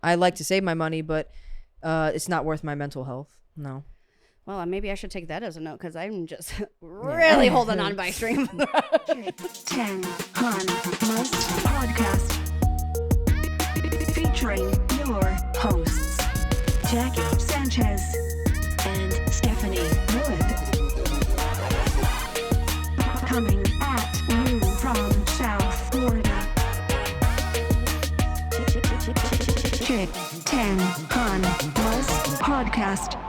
I like to save my money, but it's not worth my mental health. No. Well, maybe I should take that as a note because I'm just really holding on by a string. 10 on Must Podcast. Featuring your hosts, Jackie Sanchez and Stephanie Wood. Coming at you from South Florida. 10 on Must Podcast.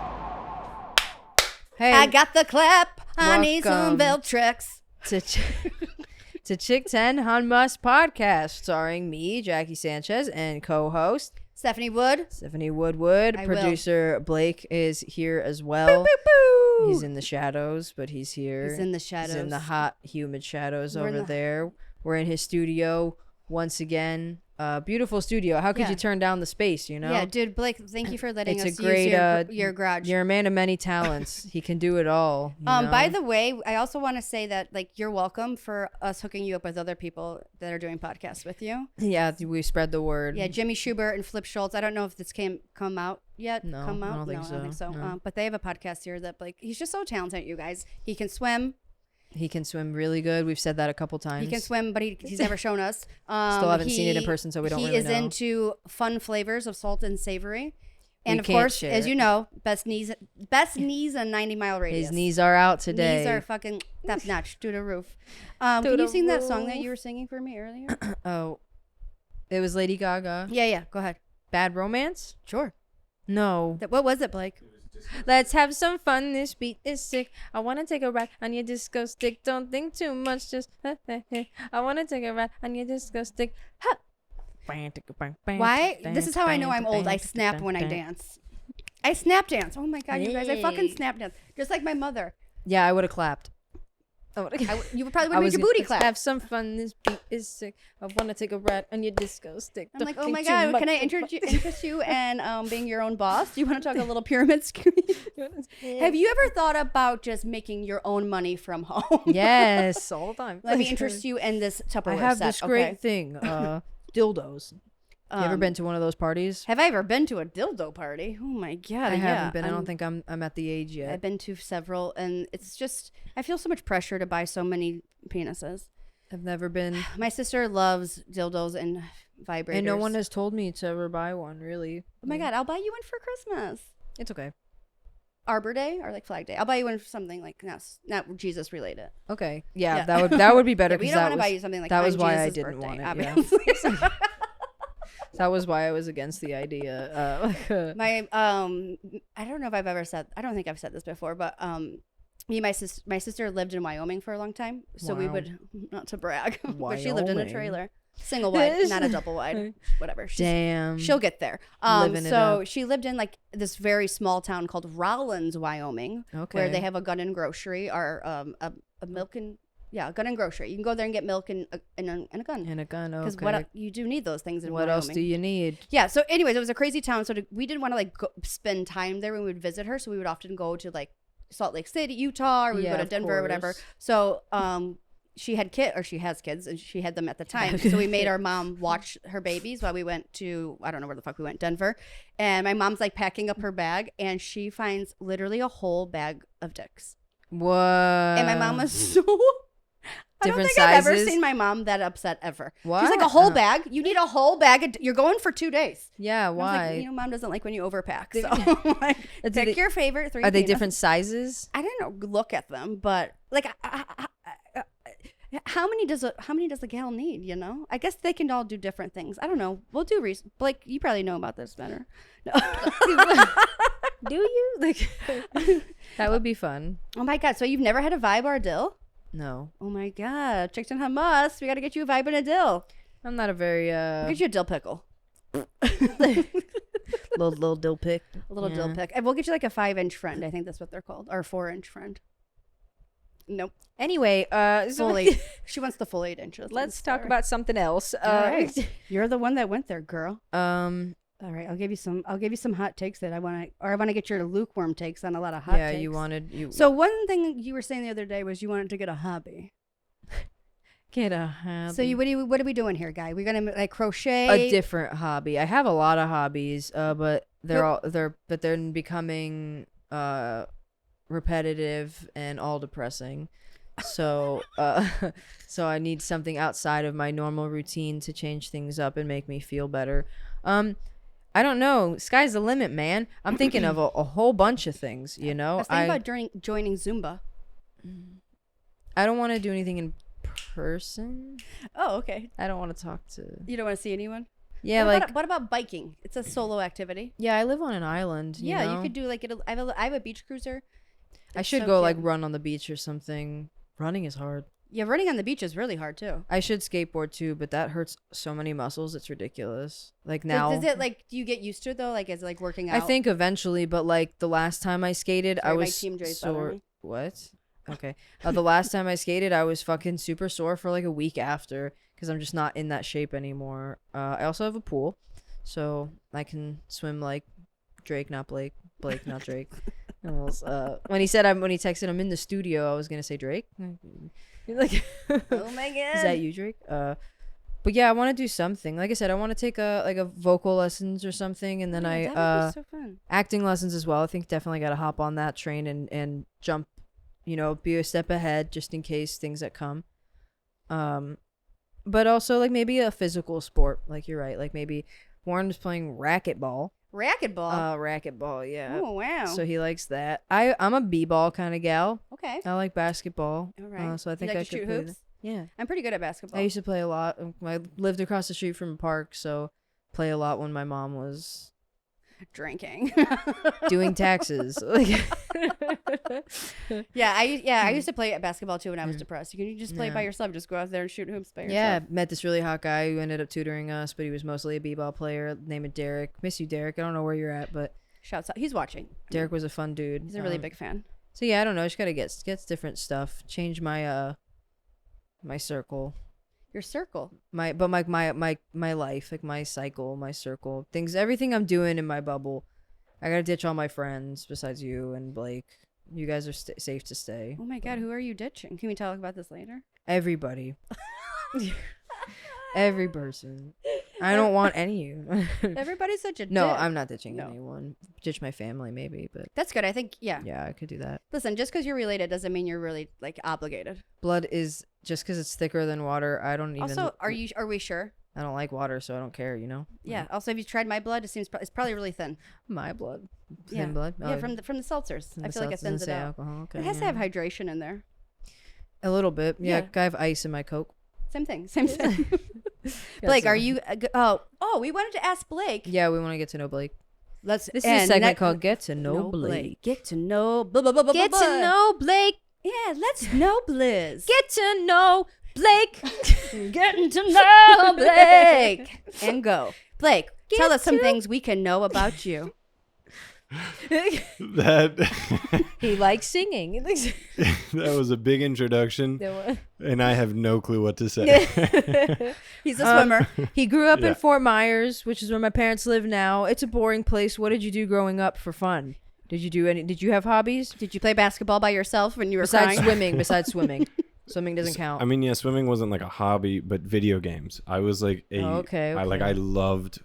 Hey, I got the clap. I need some welcome Veltrex. to Chick 10 on Must Podcast, starring me, Jackie Sanchez, and co-host Stephanie Wood. Stephanie Woodwood. I will. Producer Blake is here as well. Boo, boo, boo. He's in the shadows, but he's here. He's in the shadows. He's in the hot, humid shadows We're in over the- there. We're in his studio once again. Beautiful studio. How could Yeah. you turn down the space, you know? Yeah, dude, Blake, thank you for letting It's us a great, use your garage. You're a man of many talents. He can do it all. you By know? the way, I also want to say that like you're welcome for us hooking you up with other people that are doing podcasts with you. Yeah, we spread the word. Yeah, Jimmy Schubert and Flip Schultz. I don't know if this come out yet. No, come I out? don't think No, I don't think so. so. No. But they have a podcast here that like he's just so talented, you guys. He can swim. He can swim really good. We've said that a couple times. He can swim, but he's never shown us. Still haven't seen it in person, so we don't really know. He is into fun flavors of salt and savory. And We of can't course, share as it. you know, best knees a 90-mile radius. His knees are out today. Knees are fucking top notch to the roof. Can To you the sing that song that roof. you were singing for me earlier? Oh, it was Lady Gaga. Yeah. Go ahead. Bad Romance? Sure. No. What was it, Blake? Let's have some fun. This beat is sick. I want to take a ride on your disco stick. Don't think too much. Just I want to take a ride on your disco stick. Ha! Why? This is how I know I'm old. I snap when I dance. I snap dance. Oh my god, you guys! I fucking snap dance, just like my mother. Yeah, I would have clapped. You probably would make your booty clap. Have some fun. This beat is sick. I want to take a ride on your disco stick. I'm Don't like, oh think my too god, much. can I interest you and being your own boss? Do you want to talk a little pyramid scheme? Have you ever thought about just making your own money from home? Yes, all the time. Let me interest you in this Tupperware I have set. this great okay? thing. Dildos. You ever been to one of those parties? Have I ever been to a dildo party? Oh my god, I yeah. haven't been. I don't think I'm at the age yet. I've been to several, and it's just I feel so much pressure to buy so many penises. I've never been. My sister loves dildos and vibrators. And no one has told me to ever buy one, really. Oh my god, I'll buy you one for Christmas. It's okay. Arbor Day or like Flag Day. I'll buy you one for something like not Jesus related. Okay. Yeah, Yeah. that would be better. Yeah, but you 'cause don't that want to was- buy you something like that was on why I Jesus' didn't birthday, want it. Yeah. obviously. That was why I was against the idea. My I don't know if I've ever said. I don't think I've said this before, but me and my sister lived in Wyoming for a long time, so we Wow. would not to brag, but she lived in a Wyoming. trailer, single wide, not a double wide, whatever. Damn. She'll get there. Living it So up. she lived in like this very small town called Rollins, Wyoming, Okay. where they have a gun and grocery or a milk and a gun and grocery. You can go there and get milk and a gun. And a gun. Because Okay. you do need those things in What Wyoming. else do you need? Yeah. So, anyways, it was a crazy town. So we didn't want to like spend time there when we would visit her. So we would often go to like Salt Lake City, Utah, or we would Yeah, go to of Denver or whatever. course. So she has kids, and she had them at the time. So we made our mom watch her babies while we went to I don't know where the fuck we went, Denver. And my mom's like packing up her bag, and she finds literally a whole bag of dicks. What? And my mom was so. I don't Different think I've ever sizes? seen my mom that upset ever. What? She's like, a whole bag? You need a whole bag? You're going for 2 days. Yeah. I was Why? like, mom doesn't like when you overpack. They- So like, Do pick they- your favorite 3 Are they penises. different sizes? I didn't look at them, but like, how many does a gal need? You know, I guess they can all do different things. I don't know. We'll do research. Blake, you probably know about this better. No. Do you? Like that would be fun. Oh my god! So you've never had a vibe or a dill? No, Oh my god! Chicks and hummus. We got to get you a vibe and a dill. I'm not a very We'll get you a dill pickle. little dill pick. A little dill Yeah. pick. And we'll get you like a 5-inch friend. I think that's what they're called. Or a 4-inch friend. Nope. Anyway, so Full 8. She wants the full 8 inches. let's talk about something else. All right. You're the one that went there, girl. All right. I'll give you some hot takes that I want to get your lukewarm takes on a lot of hot takes. you wanted you. So one thing you were saying the other day was you wanted to get a hobby. Get a hobby. So what are we doing here, guy? We're gonna like crochet. A different hobby. I have a lot of hobbies, but they're becoming repetitive and all depressing. So so I need something outside of my normal routine to change things up and make me feel better. I don't know. Sky's the limit, man. I'm thinking of a whole bunch of things, you know. I was thinking about joining Zumba. I don't want to do anything in person. Oh, okay. I don't want to talk to. You don't want to see anyone? Yeah, What about biking? It's a solo activity. yeah, I live on an island. You know? You could do like I have a beach cruiser. I It's should so go like cute. run on the beach or something. Running is hard. Yeah, running on the beach is really hard too. I should skateboard too, but that hurts so many muscles. It's ridiculous. Like now, Does it like do you get used to it though? Like as like working out? I think eventually, but like the last time I skated, I Sorry, my was Team J's bothering sore. me. What? Okay. The last time I skated, I was fucking super sore for like a week after because I'm just not in that shape anymore. I also have a pool, so I can swim like Drake, not Blake. Blake, not Drake. Almost, when he texted I'm in the studio, I was gonna say Drake. Like, Oh my god. is that you, Drake? But yeah, I want to do something. Like I said, I want to take a vocal lessons or something, and then that would be so fun. acting lessons as well. I think definitely got to hop on that train and jump, you know, be a step ahead just in case things that come. But also like maybe a physical sport. Like you're right. Like maybe Warren was playing racquetball. Racquetball. Racquetball, yeah. Oh wow. So he likes that. I'm a b-ball kind of gal. Okay. I like basketball. All right. So I You think like I to could shoot play hoops? that. Yeah. I'm pretty good at basketball. I used to play a lot. I lived across the street from a park, so play a lot when my mom was drinking. doing taxes. Like, I used to play at basketball too when I was depressed. You can just play it by Yeah. yourself. Just go out there and shoot hoops by yeah, yourself. met this really hot guy who ended up tutoring us, but he was mostly a b-ball player. Name of Derek. Miss you, Derek. I don't know where you're at, but Shouts out. He's watching. Derek was a fun dude. He's a really big fan. So yeah, I don't know. Just gotta get different stuff. Change my my circle. Your circle. My life, like my cycle, my circle, things, everything I'm doing in my bubble. I gotta ditch all my friends besides you and Blake. You guys are safe to stay. Oh my god, who are you ditching? Can we talk about this later? Everybody, every person. I don't want any of you. Everybody's such a No, dick. I'm not ditching No. anyone. Ditch my family maybe, but That's good. I think yeah. I could do that. Listen, just because you're related doesn't mean you're really like obligated. Blood is just because it's thicker than water. I don't even. Also, are we sure? I don't like water, so I don't care. You know. Yeah. Also, have you tried my blood? It seems it's probably really thin. My blood. Thin Yeah. blood. Yeah, from the seltzers. I feel like it thins it out. Alcohol. Okay, It has to yeah. have hydration in there. A little bit. Yeah, Yeah. I have ice in my Coke. Same thing. Same thing. Blake, are you? Oh, we wanted to ask Blake. Yeah, we want to get to know Blake. Let's. This is a segment called Get to Know Blake. Get to know. Blah, blah, blah, blah, Get blah, to blah. know Blake. Yeah, let's know Blizz. Get to know Blake. Getting to know Blake. And go. Blake, tell Get us some to- things we can know about you. That He likes singing. that was a big introduction, and I have no clue what to say. He's a swimmer. He grew up Yeah. in Fort Myers, which is where my parents live now. It's a boring place. What did you do growing up for fun? Did you have hobbies? Did you play basketball by yourself when you were Besides crying? swimming, Swimming doesn't count. I mean, yeah, swimming wasn't like a hobby, but video games. I was like Okay. I loved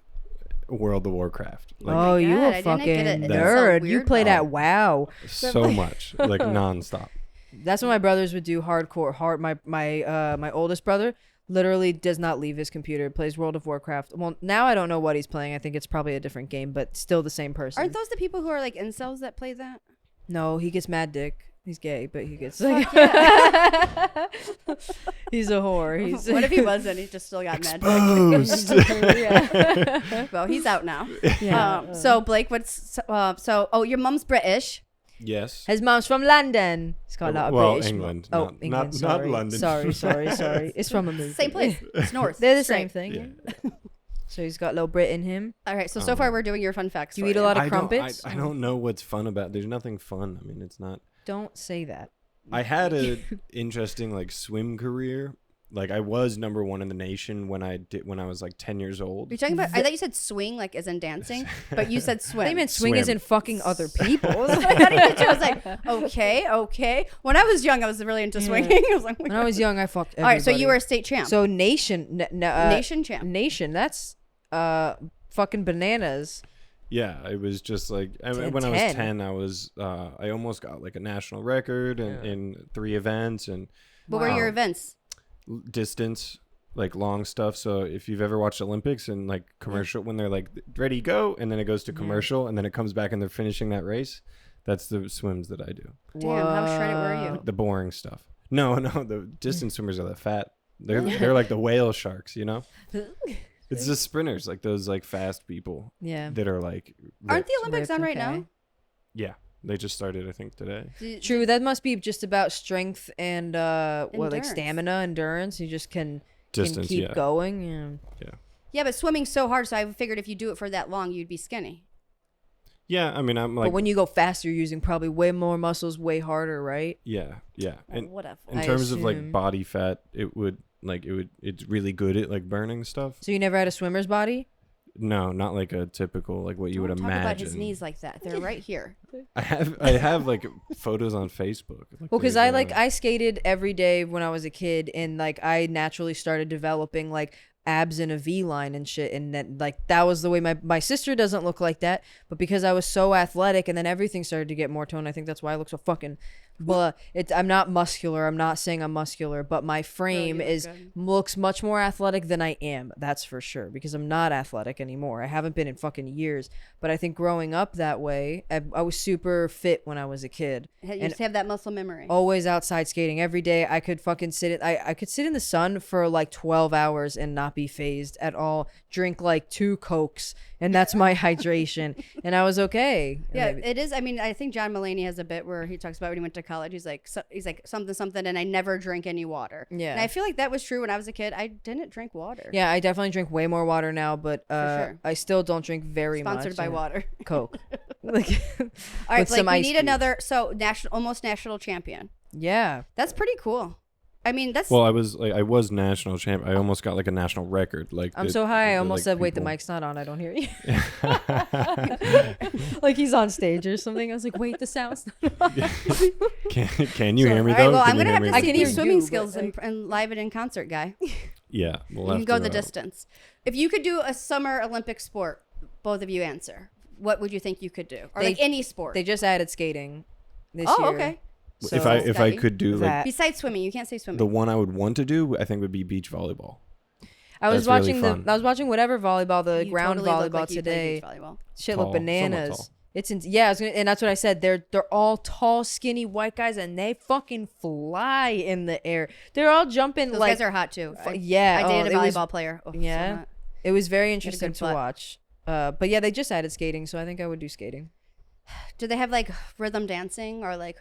World of Warcraft like Oh, you God, a I didn't get fucking it. That's so nerd. You weird. played Oh. at WoW. so much, like nonstop. That's what my brothers would do hardcore. My oldest brother literally does not leave his computer, plays World of Warcraft. Well, now I don't know what he's playing. I think it's probably a different game, but still the same person. Aren't those the people who are like incels that play that? No, he gets mad dick. He's gay, but he gets like he's a whore. He's What if he wasn't? He just still got mad. Exposed. yeah. Well, he's out now. Yeah. So Blake, your mom's British. Yes. His mom's from London. He's got a lot of Well, British. England, Oh, not- England. not Sorry. London. Sorry. It's from a movie. Same place. It's north. They're the Straight. same thing. Yeah. So he's got a little Brit in him. All right. So far we're doing your fun facts. Do you for eat a lot of I crumpets? I don't know what's fun about. There's nothing fun. I mean, it's not. Don't say that. I had a interesting like swim career like I was number one in the nation when I was like 10 years old. You're talking about, I thought you said swing, like as in dancing, but you said swim. They meant swing Swim. isn't fucking other people. I thought you did too. I was like, okay. When I was young, I was really into swinging. I was like, When I was young, I fucked all everybody. right, so you were a state champ. So nation, Nation champ. nation. That's fucking bananas. Yeah, it was just like Ten- when I was 10. 10, I almost got like a national record in 3 events and What were your events? distance, like long stuff. So if you've ever watched Olympics and like commercial, when they're like ready go, and then it goes to commercial, and then it comes back and they're finishing that race, that's the swims that I do. Damn, how shredded were you? The boring stuff. No, the distance swimmers are the fat. They're like the whale sharks, you know. It's the sprinters, like those like fast people Yeah. that are like. Aren't the ripped. Olympics on right now? Yeah, they just started, I think, today. True. That must be just about strength and like Endurance. stamina, endurance. You just can Distance, keep yeah. going. Yeah. Yeah, but swimming's so hard, so I figured if you do it for that long, you'd be skinny. Yeah, I mean, I'm like, But when you go fast, you're using probably way more muscles, way harder, right? yeah. And Whatever. in I terms of like assume. body fat, it's really good at like burning stuff. So you never had a swimmer's body? No, not like a typical like what you would Don't talk imagine. about his knees like that. They're right here. I have like photos on Facebook. Like, Well, because there's, I skated every day when I was a kid, and like I naturally started developing like abs in a V line and shit, and that was the way my sister doesn't look like that, but because I was so athletic, and then everything started to get more toned. I think that's why I look so fucking. But I'm not muscular. I'm not saying I'm muscular, but my frame look is good. looks much more athletic than I am. That's for sure, because I'm not athletic anymore. I haven't been in fucking years. But I think growing up that way, I was super fit when I was a kid. You just have that muscle memory. Always outside skating every day. I could fucking I could sit in the sun for like 12 hours and not be phased at all. Drink like 2 Cokes, and that's my hydration, and I was okay. Yeah, And it is. I mean, I think John Mulaney has a bit where he talks about when he went to college. He's like something, and I never drink any water. Yeah. and I feel like that was true when I was a kid. I didn't drink water. yeah, I definitely drink way more water now, but sure. I still don't drink very much. Sponsored by water. Coke. Like, All right, with Blake, some we ice need cubes. another. So almost national champion. Yeah. That's pretty cool. I mean, that's Well, I was national champ. I almost got like a national record. Like I'm so high. I almost said, "Wait, the mic's not on. I don't hear you." Like he's on stage or something. I was like, "Wait, the sound's not on." Can you hear me all right. though? Well, I'm Can you gonna hear have me? to I see can your hear swimming you, but, skills like- and live it in concert, guy. Yeah, we'll You have can go to, the distance. If you could do a summer Olympic sport, both of you answer. What would you think you could do, or They- like any sport? They just added skating this oh, year. okay. So if I Scotty? could do like that- Besides swimming, you can't say swimming. the one I would want to do, I think would be beach volleyball. I was That's really watching fun. I was watching whatever volleyball, the You ground totally look volleyball like you play today. beach volleyball. Shit Tall, look somewhat bananas. tall. Yeah, I was gonna, and that's what I said. They're all tall, skinny white guys, and they fucking fly in the air. They're all jumping Those like guys are hot too. yeah. I dated oh, a it was- volleyball player. Oh, so Yeah. hot. It was very interesting good to butt. watch. But yeah, they just added skating, so I think I would do skating. Do they have like rhythm dancing or like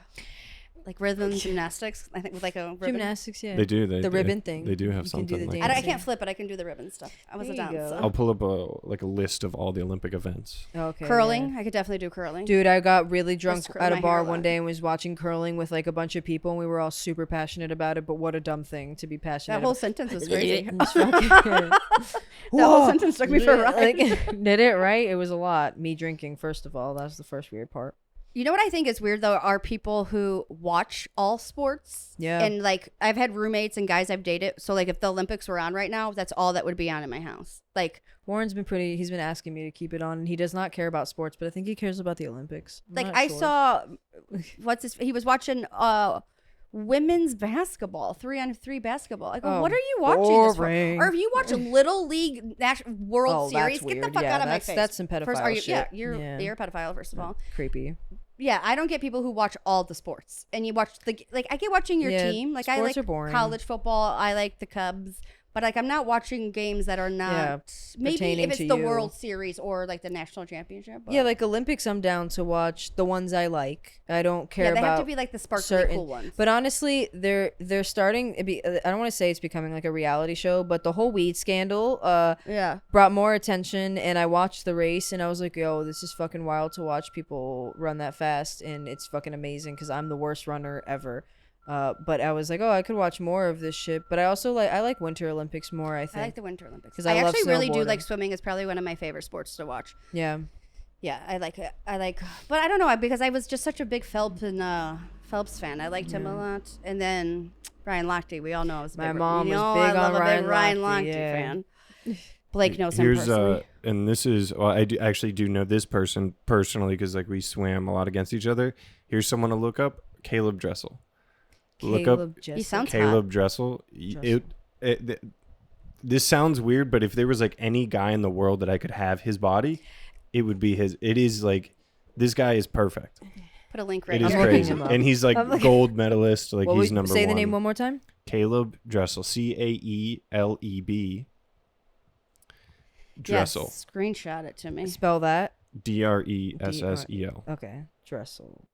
rhythm gymnastics? I think with like a ribbon. Gymnastics, yeah. They do. The ribbon thing. They do have You can do something the like I that. dancing. can't flip, but I can do the ribbon stuff. I was a There you dancer. go. I'll pull up a list of all the Olympic events. Okay. Curling, yeah. I could definitely do curling. Dude, I got really drunk curl at my a hair bar a one lot. day and was watching curling with like a bunch of people, and we were all super passionate about it. But what a dumb thing to be passionate That whole about. sentence was crazy. It's fucking- That whole sentence took me for a ride. Like, did it right? It was a lot. Me drinking, first of all. That was the first weird part. You know what I think is weird though are people who watch all sports. Yeah. And like I've had roommates and guys I've dated. So like if the Olympics were on right now, that's all that would be on in my house. Like Warren's been he's been asking me to keep it on, and he does not care about sports, but I think he cares about the Olympics. I'm like not I sure. saw he was watching women's basketball, 3-on-3 basketball. I go, Oh, what are you watching this for? boring. Or if you watch Little League World Oh, that's Series, get the weird. fuck Yeah, out of my that's- face. that's some pedophile First, are you, shit. Yeah, you're a pedophile, first of all. Creepy. Yeah, I don't get people who watch all the sports. And you watch like I get watching your Yeah, team. Like I sports like are boring. college football. I like the Cubs. But like I'm not watching games that are not maybe pertaining if it's to the you. World Series or like the national championship. But Yeah, like Olympics, I'm down to watch the ones I like. I don't care yeah, they about have to be like the sparkly certain cool ones. But honestly, they're starting. I don't want to say it's becoming like a reality show, but the whole weed scandal yeah. brought more attention, and I watched the race, and I was like, yo, this is fucking wild to watch people run that fast, and it's fucking amazing because I'm the worst runner ever. But I was like, oh, I could watch more of this shit. But I also like Winter Olympics more. I I think. like the Winter Olympics. 'Cause I I love actually really do snowboarding. like swimming. It's probably one of my favorite sports to watch. Yeah. Yeah, I like it. But I don't know because I was just such a big Phelps fan. I liked him a lot. And then Ryan Lochte, we all know I was a My big, mom you was know, big I on love a Ryan big Ryan Lochte, Lochte yeah. fan. Blake knows him Here's personally. and this is well, I actually do know this person personally because like we swam a lot against each other. Here's someone to look up: Caleb Dressel. Look up Caleb Jessup. He sounds Caleb Dressel. This sounds weird, but if there was like any guy in the world that I could have his body, it would be his. It is like this guy is perfect. Put a link right It is here. looking crazy, him up. and he's like I'm looking- gold medalist. Like What he's was- number say one. the name one more time. Caleb Dressel. Caeleb. Dressel. Yes, screenshot it to me. Spell that. Dressel. Okay. Dressel.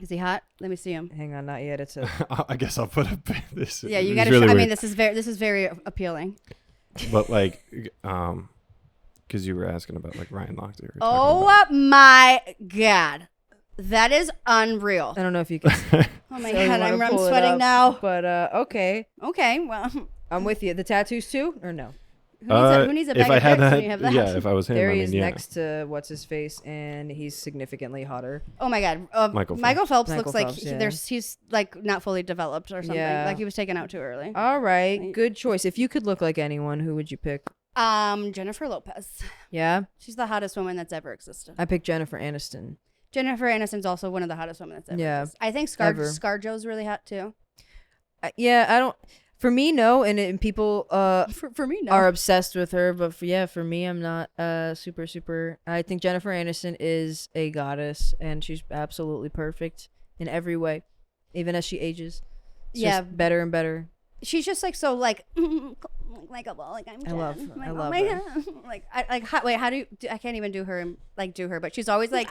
Is he hot? Let me see him. Hang on, not yet. It's a. I guess I'll put this. Yeah, you it's got to. really I mean, weird. this is very appealing. But like, because you were asking about like Ryan Lochte. we were talking Oh my god, that is unreal. I don't know if you can. Oh my so you god, wanna I'm pull it sweating up, now. But okay, Okay, well, I'm with you. The tattoos too, or no? who needs a bag if I of had dicks when that, you have that? yeah, if I was him, There I he mean, is yeah. next to what's his face, and he's significantly hotter. Oh my god, Michael Phelps Michael looks like Phelps, yeah. he's like not fully developed or something. Yeah. Like he was taken out too early. All right, Right. good choice. If you could look like anyone, who would you pick? Jennifer Lopez. Yeah, She's the hottest woman that's ever existed. I picked Jennifer Aniston. Jennifer Aniston's also one of the hottest women that's ever Yeah, existed. I think ever. ScarJo's really hot too. Yeah, I don't. For me, no, and people For me, no. are obsessed with her, but for me, I'm not super. I think Jennifer Aniston is a goddess, and she's absolutely perfect in every way, even as she ages. It's Yeah. just better and better. She's just like so like likable. Like I'm. I love- Jen. I Like, love oh my her. God. Like how do you? I can't even do her. But she's always like.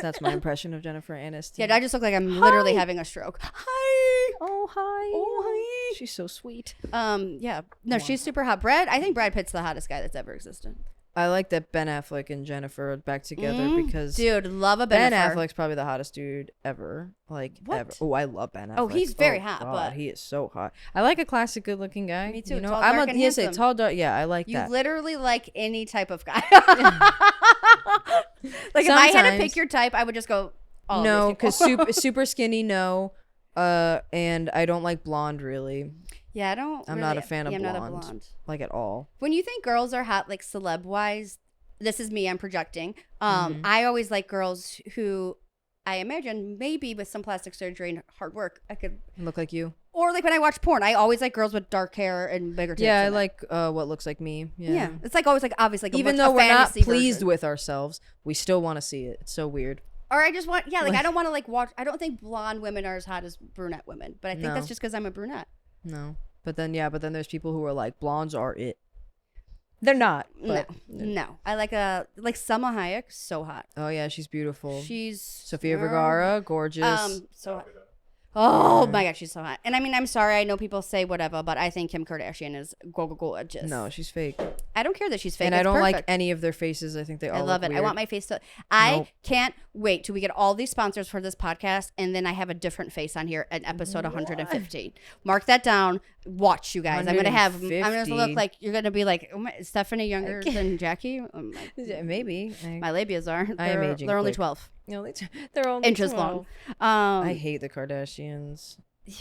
That's my impression of Jennifer Aniston. Yeah, I just look like I'm literally having a stroke. Hi. Oh hi. Oh, hi. She's so sweet. Yeah. No, she's super hot. I think Brad Pitt's the hottest guy that's ever existed. I like that Ben Affleck and Jennifer are back together because Dude, love a Ben Affleck. Affleck's probably the hottest dude ever. Like What? ever. Oh, I love Ben Affleck. Oh, he's very hot, God, but- he is so hot. I like a classic, good-looking guy. Me too, You know, tall, I'm dark, a and yes, handsome. tall, dark. Yeah, I like You that. literally like any type of guy. Like if I had to Sometimes. pick your type, I would just go. All of No, these because people. super skinny, no. And I don't like blonde really, Yeah, I don't. I'm really, not a fan of I'm not a blonde. blonde. like at all. When you think girls are hot, like celeb wise, this is me. I'm projecting. Mm-hmm. I always like girls who, I imagine maybe with some plastic surgery and hard work, I could. Look like you. Or like when I watch porn, I always like girls with dark hair and bigger tits. Yeah, I and like what looks like me. Yeah. Yeah, it's like always like obviously like Even a though we're not fantasy pleased version. with ourselves, we still want to see it. It's so weird. Or I just want, yeah, like I Like- don't want to like watch. I don't think blonde women are as hot as brunette women, but I think No. that's just because I'm a brunette. No. But then there's people who are like blondes are it. They're not. But No. I like Selma Hayek, so hot. oh yeah, she's beautiful. She's Sofia Vergara, gorgeous. so hot. Oh my god, she's so hot. And I mean, I'm sorry, I know people say whatever, but I think Kim Kardashian is gorgeous. No, she's fake. I don't care that she's fake. And I It's don't like perfect. any of their faces. I think they all I love look it. I weird. want my face to. I Nope. can't wait till we get all these sponsors for this podcast, and then I have a different face on here at episode 115. Mark that down. Watch, you guys. I'm gonna have. I'm gonna 150. look like you're gonna be like, oh my, is Stephanie younger than Jackie? Oh my, Yeah, maybe. my labias are. I am They're- aging They're only quick. 12 they're only inches 12. long. I hate the Kardashians.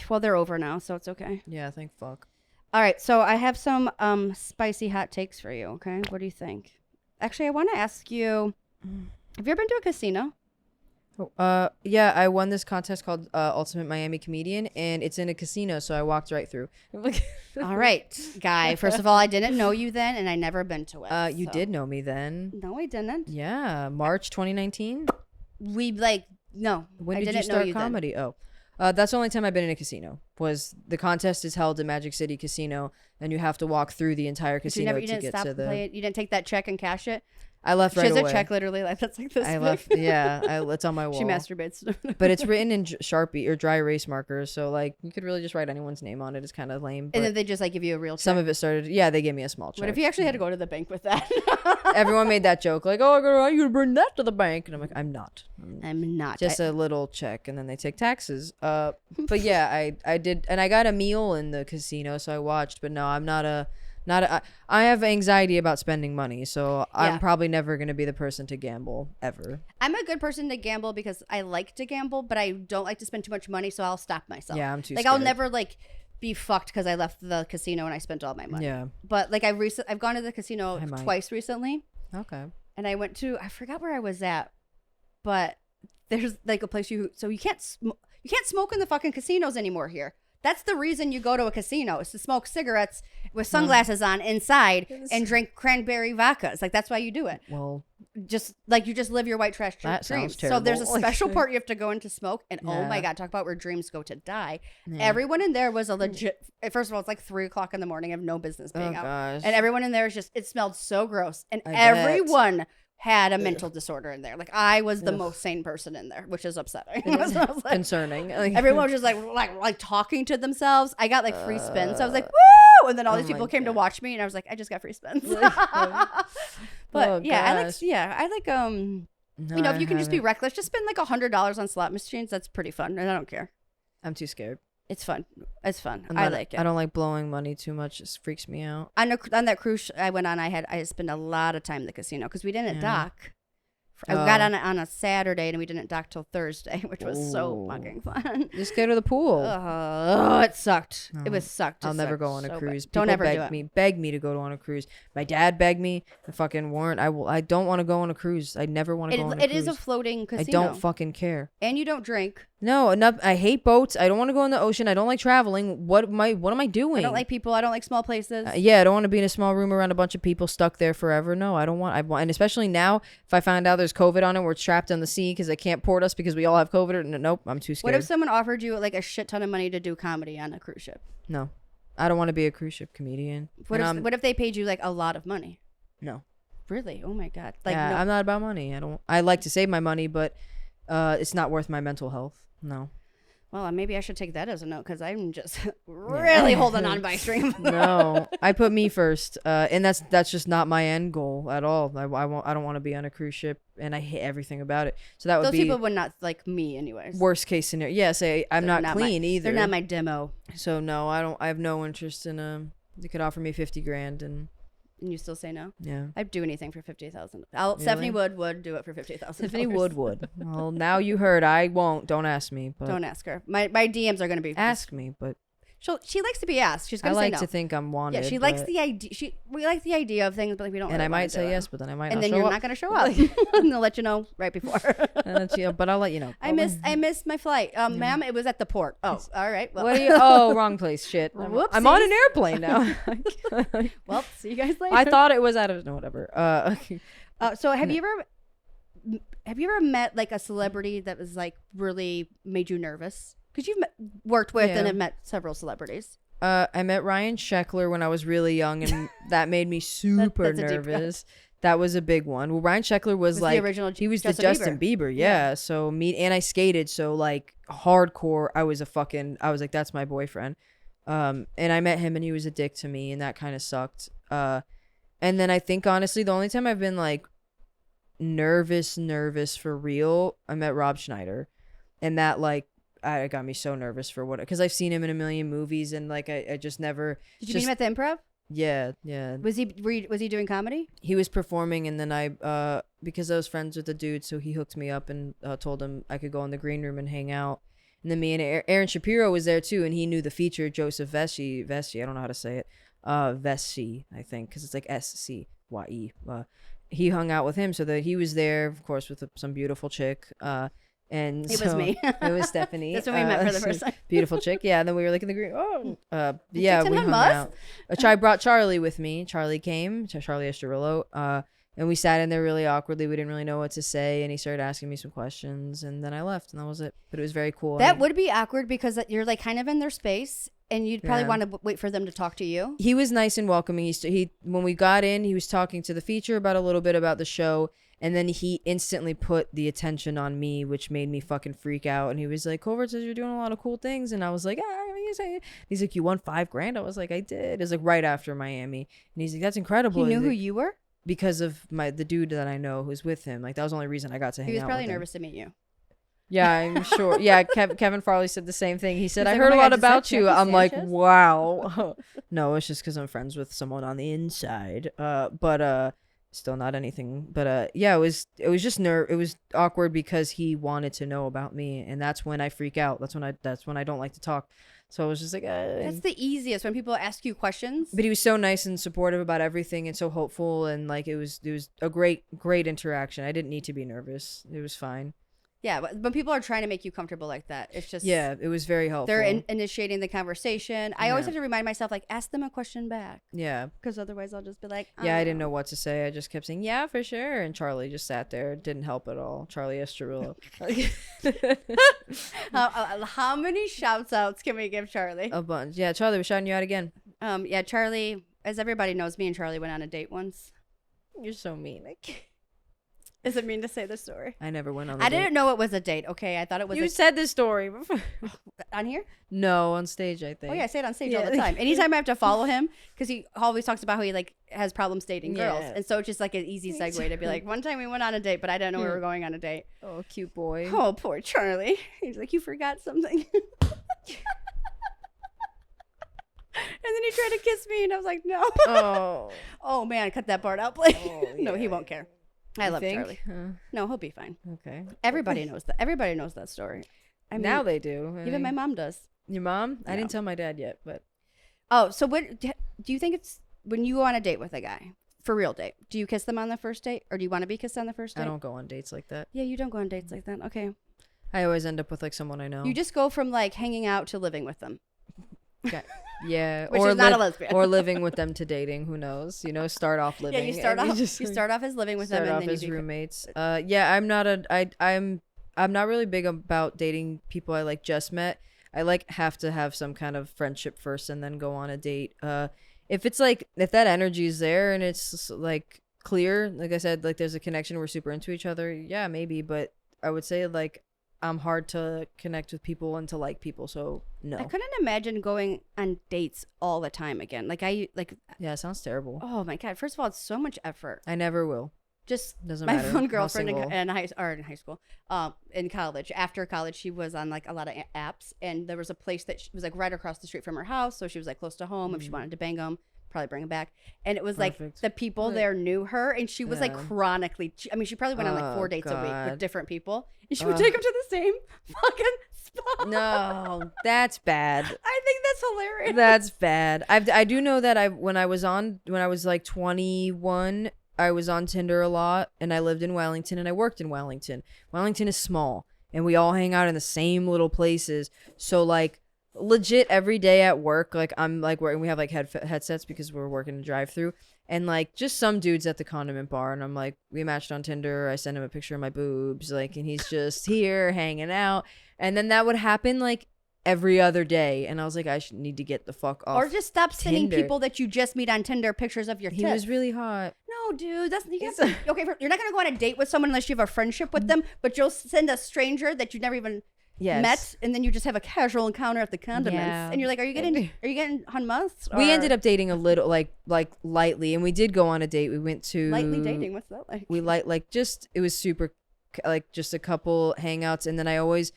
Well, they're over now, so it's okay. Yeah, thank fuck. All right, so I have some spicy hot takes for you. Okay, what do you think? Actually, I want to ask you: have you ever been to a casino? Yeah, I won this contest called Ultimate Miami Comedian, and it's in a casino, so I walked right through. All right, guy. First of all, I didn't know you then, and I never been to it. You so- did know me then. No, I didn't. Yeah, March 2019. We no. When I did didn't you start know you then. comedy? Oh, that's the only time I've been in a casino. Was the contest is held at Magic City Casino, and you have to walk through the entire But casino you to didn't get stop to the. playing. You didn't take that check and cash it. I left She right has away. a check literally like that's like this. I big. left. Yeah, it's on my wall. She masturbates. But it's written in Sharpie or dry erase markers, so like you could really just write anyone's name on it. It's kind of lame. But And then they just like give you a real check. some of it started. Yeah, they gave me a small check. What if you actually had to go to the bank with that? Everyone made that joke, like, "Oh, I'm gonna bring that to the bank," and I'm like, "I'm not." I'm not. Just a little check, and then they take taxes. But yeah, I did, and I got a meal in the casino, so I watched. But no, I'm not a. I have anxiety about spending money, so I'm Yeah. probably never gonna be the person to gamble ever. I'm a good person to gamble because I like to gamble, but I don't like to spend too much money, so I'll stop myself. Yeah, I'm too like I'll scared. never like be fucked because I left the casino and I spent all my money. Yeah. But like I've gone to the casino I might. twice recently, Okay. and I went to I forgot where I was at, but there's like a place you can't smoke in the fucking casinos anymore here. That's the reason you go to a casino is to smoke cigarettes with sunglasses on inside and drink cranberry vodkas. Like that's why you do it. Well, Just like you just live your white trash That dreams. sounds So there's a terrible. special part you have to go in to smoke, and oh my Yeah. god, talk about where dreams go to die. yeah. Everyone in there was a legit. First of all, it's like 3:00 in the morning. I have no business being Oh out, gosh. and everyone in there is just. It smelled so gross, and I bet. everyone had a mental disorder in there. Like I was the Ugh. most sane person in there, which is upsetting. It is So I was like- concerning. Like, Everyone was just like talking to themselves. I got like free spins. So I was like, woo! And then all oh these people my came to God. watch me, and I was like, I just got free spins. Oh, But yeah, I like gosh. you know, if you can just be reckless, just spend like $100 on slot machines. That's pretty fun, and I don't care. I'm too scared. It's fun. It's fun. I'm I not- like it. I don't like blowing money too much. It freaks me out. On that cruise I went on, I spent a lot of time in the casino because we didn't Yeah. dock. I got Oh. on a Saturday and we didn't dock till Thursday, which was so Ooh. fucking fun. Just go to the pool. It sucked. It was sucked. It I'll never sucked go on a so bad. cruise. Don't People ever do it. beg me to go on a cruise. My dad begged me. I fucking weren't. I don't want to go on a cruise. I never want to go on a It cruise. is a floating I casino. don't fucking care. And you don't drink. No, enough. I hate boats. I don't want to go in the ocean. I don't like traveling. What am I doing? I don't like people. I don't like small places. Yeah, I don't want to be in a small room around a bunch of people stuck there forever. No, I don't want. And especially now, if I find out there's COVID on it, we're trapped on the sea because they can't port us because we all have COVID. Nope, I'm too scared. What if someone offered you like a shit ton of money to do comedy on a cruise ship? No, I don't want to be a cruise ship comedian. What And if they paid you like a lot of money? No, Really? Oh my god! Like yeah, no. I'm not about money. I like to save my money, but it's not worth my mental health. No. Well, maybe I should take that as a note because I'm just really holding on by a string. No, I put me first, and that's just not my end goal at all. I don't want to be on a cruise ship, and I hate everything about it. So that would Those be people would not like me, anyways. worst case scenario. Yes, I'm They're not not clean either. They're not my demo, So no, I don't. I have no interest in They could offer me 50 grand, and and you still say no. yeah. I'd do anything for 50,000. Really? Stephanie would do it for 50,000. Tiffany would. Well, now you heard. I won't. Don't ask me. But Don't ask her. My DMs are gonna be. ask me. But She likes to be asked. She's I gonna like say no. to think I'm wanted. Yeah, she likes but- the idea. We like the idea of things, but like, we don't. And really I might wanna say do it. yes, but then I might And not then show you're up. not gonna show up. And they'll let you know right before. But I'll let you know. I missed my flight. Ma'am, it was at the port. Oh, all right. Well, What are you? Oh, wrong place. Shit. I'm on an Whoopsies. airplane now. well, see you guys later. I thought it was out of no whatever. Okay. So have you ever met like a celebrity that was like really made you nervous? Because you've worked with and Yeah. have met several celebrities. I met Ryan Sheckler when I was really young, and that made me super that's a deep cut. nervous. That was a big one. Well, Ryan Sheckler was the like original he was Justin the Justin Bieber, yeah. So and I skated, so like hardcore. I was like, that's my boyfriend. And I met him, and he was a dick to me, and that kind of sucked. And then I think honestly, the only time I've been like nervous for real, I met Rob Schneider, and that like. I got me so nervous for what, because I've seen him in a million movies, and like I just never. Did you meet him at the Improv? Yeah. Was he doing comedy? He was performing, and then I because I was friends with the dude, so he hooked me up and told him I could go in the green room and hang out. And then me and Aaron Shapiro was there too, and he knew the feature Joseph Vesci. I don't know how to say it. Vesci, I think, because it's like SCYE. He hung out with him, so that he was there, of course, with some beautiful chick. And It was me. It was Stephanie. That's when we met for the first time. Beautiful chick. Yeah. And then we were like in the green. Yeah, chicks we in hung Hamas? out. I brought Charlie with me. Charlie came. Charlie Estorillo. And we sat in there really awkwardly. We didn't really know what to say. And he started asking me some questions. And then I left. And that was it. But it was very cool. That would be awkward because you're like kind of in their space and you'd probably Yeah. want to wait for them to talk to you. He was nice and welcoming. He when we got in, he was talking to the feature about a little bit about the show. And then he instantly put the attention on me, which made me fucking freak out. And he was like, Covert says you're doing a lot of cool things. And I was like, he's like, you won $5,000. I was like, I did. It was like right after Miami. And he's like, that's incredible. He knew He's who like, you were? because of the dude that I know who's with him. Like that was the only reason I got to hang out. He was probably with him. nervous to meet you. Yeah, I'm sure. Yeah, Kevin Farley said the same thing. He said, He's I like, heard "Oh a my lot God, is that about you. Jackie I'm like, Sanchez?" wow. No, it's just because I'm friends with someone on the inside. But still not anything. But yeah, it was just it was awkward because he wanted to know about me, and that's when I freak out. That's when I don't like to talk. So I was just like, That's the easiest when people ask you questions. but he was so nice and supportive about everything and so hopeful, and like it was a great interaction. I didn't need to be nervous. It was fine. Yeah, but when people are trying to make you comfortable like that, it's just Yeah, it was very helpful. they're initiating the conversation. I always Yeah. have to remind myself, like, ask them a question back, Yeah. because otherwise I'll just be like, Yeah, I didn't know what to say. I just kept saying, yeah, for sure. And Charlie just sat there. Didn't help at all. Charlie Estrerillo. How many shouts outs can we give Charlie? A bunch. Yeah, Charlie, we're shouting you out again. Yeah, Charlie, as everybody knows, me and Charlie went on a date once. You're so mean. I can't. Is it mean to say the story? I never went on I didn't know it was a date. Okay, I thought it was You said this story before. on here. No, on stage, I think. Oh yeah, I say it on stage all Yeah. the time. Anytime I have to follow him, because he always talks about how he like has problems dating girls, Yeah. and so it's just like an easy segue to be like, one time we went on a date, but I didn't know we were going on a date. Oh, cute boy. Oh, poor Charlie. He's like, you forgot something. And then he tried to kiss me, and I was like, no. Oh. Oh man, cut that part out, please. Oh, No, he yeah. won't care. I You love think? Charlie. No, he'll be fine. Okay. Everybody knows that. Everybody knows that story. I mean, Now they do. I even my mean, mom does. Your mom? I No. didn't tell my dad yet, but Oh, so what do you think it's when you go on a date with a guy, for real date? Do you kiss them on the first date, or do you want to be kissed on the first date? I don't go on dates like that. Yeah, you don't go on dates like that. Okay, I always end up with like someone I know. you just go from like hanging out to living with them, Yeah, which or is not a live- lesbian. or living with them to dating. Who knows? You know, start off living. Yeah, you start and off. just, You start off as living with them, start and off then you as become- roommates. Yeah, I'm not really big about dating people I like just met. I like have to have some kind of friendship first and then go on a date. If it's like if that energy is there and it's like clear, like I said, like there's a connection, we're super into each other. Yeah, maybe, but I would say like I'm hard to connect with people and to like people, so no. I couldn't imagine going on dates all the time again. Like Yeah, it sounds terrible. oh my god. First of all, it's so much effort. I never will. Just Doesn't my matter. one I'm girlfriend single. in high school, in college. After college, she was on like a lot of apps, and there was a place that was like right across the street from her house, so she was like close to home. If she wanted to bang them, probably bring them back. And it was like Perfect. the people Right. there knew her, and she was like Yeah. chronically. I mean, she probably went on like 4 Oh, dates a week with God. different people, and she would Ugh. take them to the same fucking spot. No, that's bad. I think that's hilarious. That's bad. I do know that when I was like 21, I was on Tinder a lot, and I lived in Wellington and I worked in Wellington. Wellington is small, and we all hang out in the same little places. So like legit every day at work, like I'm like working. We have like headsets because we're working a drive-through, and like just some dudes at the condiment bar, and I'm like, we matched on Tinder. I sent him a picture of my boobs, like, and he's just here hanging out, and then that would happen like every other day, and I was like, I need to get the fuck off. Or just stop sending Tinder. people that you just meet on Tinder pictures of your He tits. was really hot. No, dude, that's you got okay. You're not gonna go on a date with someone unless you have a friendship with them. But you'll send a stranger that you never even Yes. met, and then you just have a casual encounter at the condiments, Yeah. and you're like, "Are you getting hummus?" We ended up dating a little, like lightly, and we did go on a date. We went to lightly dating. What's that like? We like just it was super, like just a couple hangouts, and then I always